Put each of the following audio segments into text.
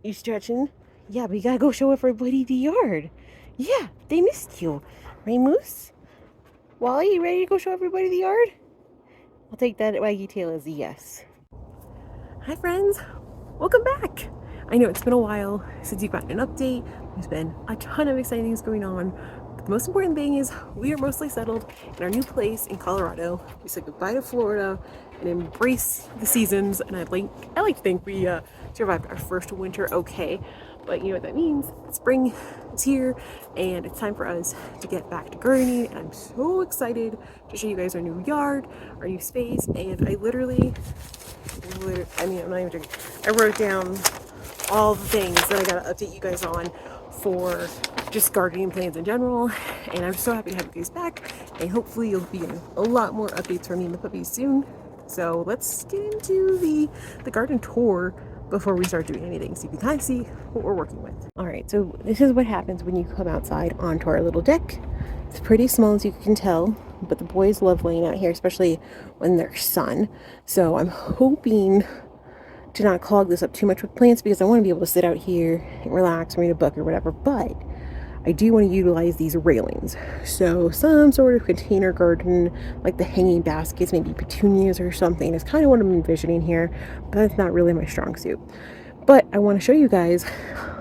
You stretching? Yeah, we gotta go show everybody the yard. Yeah, they missed you. Right, Moose? Wally, you ready to go show everybody the yard? I'll take that waggy tail as a yes. Hi, friends. Welcome back. I know it's been a while since you've gotten an update. There's been a ton of exciting things going on. But the most important thing is we are mostly settled in our new place in Colorado. We said goodbye to Florida and embrace the seasons. And I like to think we survived our first winter okay. But you know what that means? Spring is here and it's time for us to get back to gardening. And I'm so excited to show you guys our new yard, our new space. And I mean, I'm not even joking. I wrote down all the things that I gotta update you guys on for just gardening plans in general. And I'm so happy to have you guys back. And hopefully you'll be getting a lot more updates from me and the puppies soon. So let's get into the garden tour before we start doing anything, so you can kind of see what we're working with. All right, so this is what happens when you come outside onto our little deck. It's pretty small, as you can tell, but the boys love laying out here, especially when there's sun. So I'm hoping to not clog this up too much with plants because I want to be able to sit out here and relax, read a book or whatever, but I do want to utilize these railings. So some sort of container garden, like the hanging baskets, maybe petunias or something, is kind of what I'm envisioning here, but that's not really my strong suit. But I want to show you guys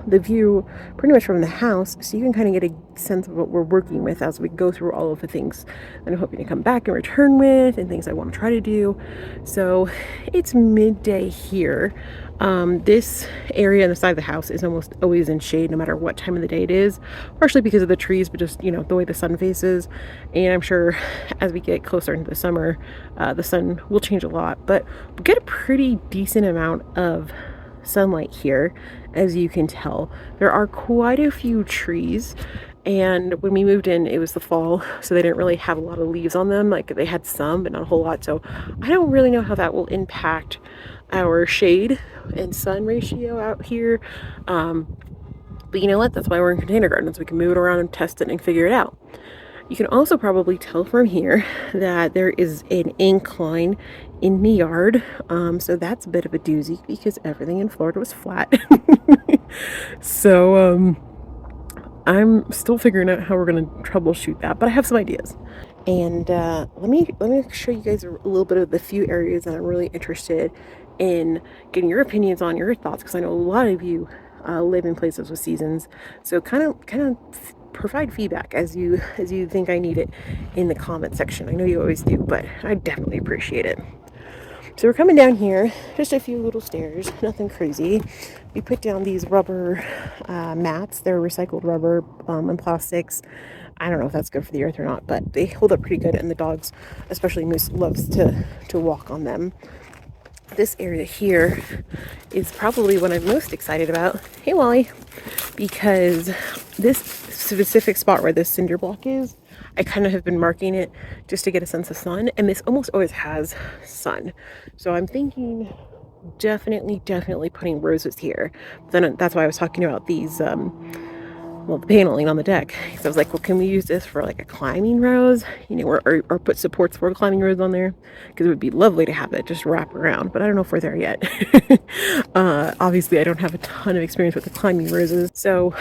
the view pretty much from the house so you can kind of get a sense of what we're working with as we go through all of the things that I'm hoping to come back and return with and things I want to try to do. So it's midday here. This area on the side of the house is almost always in shade no matter what time of the day it is, partially because of the trees, but just, you know, the way the sun faces. And I'm sure as we get closer into the summer, the sun will change a lot, but we get a pretty decent amount of sunlight here, as you can tell. There are quite a few trees, and when we moved in it was the fall, so they didn't really have a lot of leaves on them. Like, they had some but not a whole lot, so I don't really know how that will impact our shade and sun ratio out here, but you know what, that's why we're in container gardens, so we can move it around and test it and figure it out. You can also probably tell from here that there is an incline in the yard. So that's a bit of a doozy because everything in Florida was flat. So I'm still figuring out how we're going to troubleshoot that, but I have some ideas. And let me show you guys a little bit of the few areas that I'm really interested in getting your opinions on, your thoughts, because I know a lot of you live in places with seasons. So kind of provide feedback as you think I need it in the comment section. I know you always do, but I definitely appreciate it. So we're coming down here, just a few little stairs, nothing crazy. We put down these rubber mats. They're recycled rubber and plastics. I don't know if that's good for the earth or not, but they hold up pretty good, and the dogs, especially Moose, loves to walk on them. This area here is probably what I'm most excited about. Hey, Wally. Because this specific spot where this cinder block is, I kind of have been marking it just to get a sense of sun, and this almost always has sun. So I'm thinking definitely putting roses here. Then that's why I was talking about these the paneling on the deck. So I was like, well, can we use this for like a climbing rose, you know, or put supports for a climbing rose on there? Because it would be lovely to have it just wrap around, but I don't know if we're there yet. Obviously I don't have a ton of experience with the climbing roses, so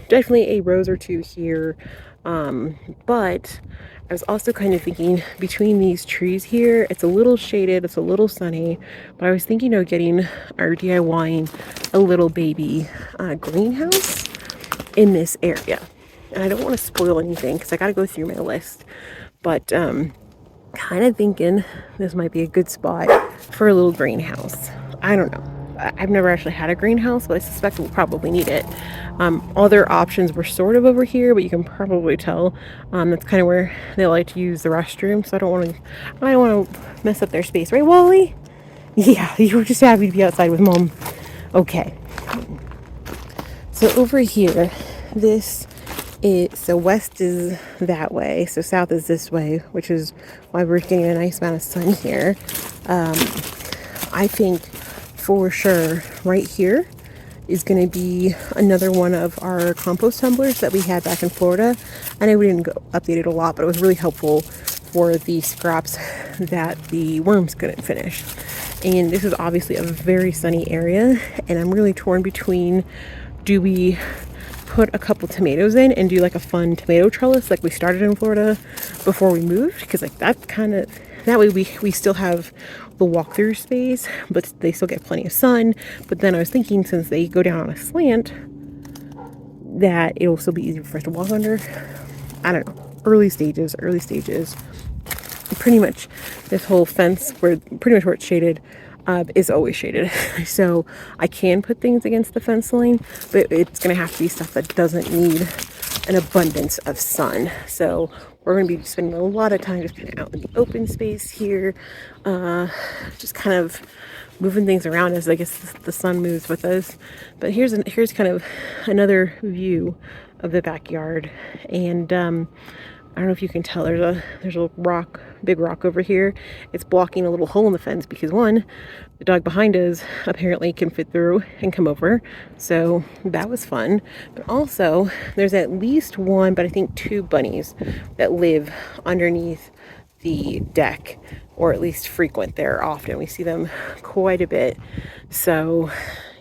definitely a rose or two here. But I was also kind of thinking between these trees here, it's a little shaded, it's a little sunny, but I was thinking of getting or DIYing a little baby greenhouse in this area. And I don't want to spoil anything because I got to go through my list, but kind of thinking this might be a good spot for a little greenhouse. I don't know. I've never actually had a greenhouse, but I suspect we'll probably need it. Other options were sort of over here, but you can probably tell that's kind of where they like to use the restroom. So I don't want to mess up their space, right, Wally? Yeah, you were just happy to be outside with Mom. Okay. So over here, so west is that way, so south is this way, which is why we're getting a nice amount of sun here. I think for sure right here is going to be another one of our compost tumblers that we had back in Florida. I know we didn't update it a lot, but it was really helpful for the scraps that the worms couldn't finish. And this is obviously a very sunny area, and I'm really torn between, do we put a couple tomatoes in and do like a fun tomato trellis like we started in Florida before we moved, because like that kind of, that way we still have the walk-through space, but they still get plenty of sun. But then I was thinking, since they go down on a slant, that it'll still be easier for us to walk under. I don't know, early stages. Pretty much this whole fence, where pretty much where it's shaded, is always shaded. So I can put things against the fence line, but it's going to have to be stuff that doesn't need an abundance of sun. So we're going to be spending a lot of time just kind of out in the open space here, just kind of moving things around as I guess the sun moves with us. But here's kind of another view of the backyard, and I don't know if you can tell, there's a big rock over here. It's blocking a little hole in the fence because, one, the dog behind us apparently can fit through and come over. So that was fun. But also, there's at least one, but I think two bunnies that live underneath the deck, or at least frequent there often. We see them quite a bit. So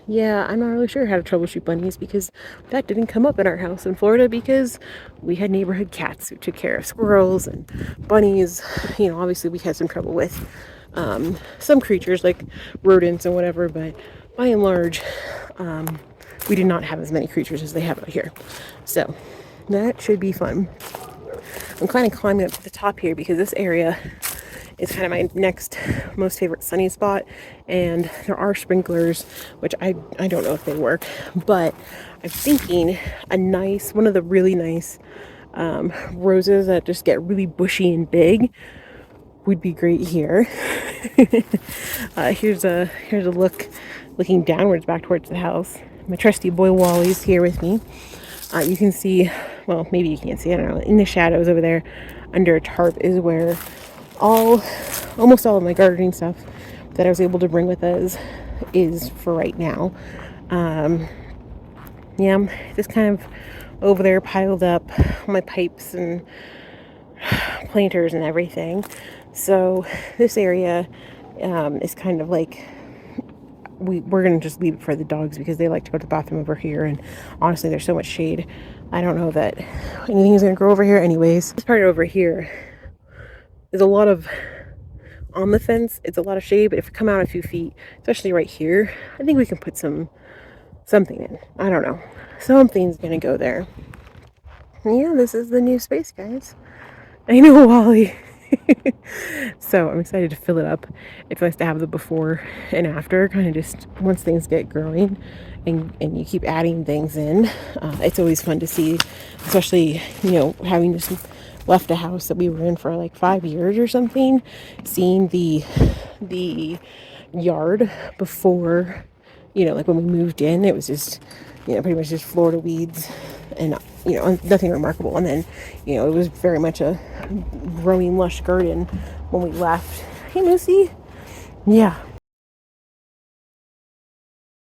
yeah, I'm not really sure how to troubleshoot bunnies, because that didn't come up in our house in Florida, because we had neighborhood cats who took care of squirrels and bunnies. You know, obviously we had some trouble with some creatures like rodents and whatever, but by and large, we did not have as many creatures as they have out here. So that should be fun. I'm kind of climbing up to the top here because this area is kind of my next most favorite sunny spot, and there are sprinklers, which I don't know if they work, but I'm thinking one of the really nice roses that just get really bushy and big would be great here. Here's a looking downwards back towards the house. My trusty boy Wally's here with me. You can see, well, maybe you can't see, I don't know, in the shadows over there under a tarp is where almost all of my gardening stuff that I was able to bring with us is for right now. Yeah, just kind of over there piled up my pipes and planters and everything. So this area is kind of like, we're going to just leave it for the dogs because they like to go to the bathroom over here, and honestly there's so much shade, I don't know that anything is going to grow over here anyways. This part over here is a lot of, on the fence, it's a lot of shade, but if we come out a few feet, especially right here, I think we can put something in. I don't know. Something's going to go there. Yeah, this is the new space, guys. I know, Wally. So I'm excited to fill it up. It's nice to have the before and after, kind of just once things get growing and you keep adding things in. It's always fun to see, especially, you know, having just left a house that we were in for like 5 years or something, seeing the yard before, you know, like when we moved in, it was just, you know, pretty much just Florida weeds and, you know, nothing remarkable. And then, you know, it was very much a growing lush garden when we left. Hey, Lucy. Yeah,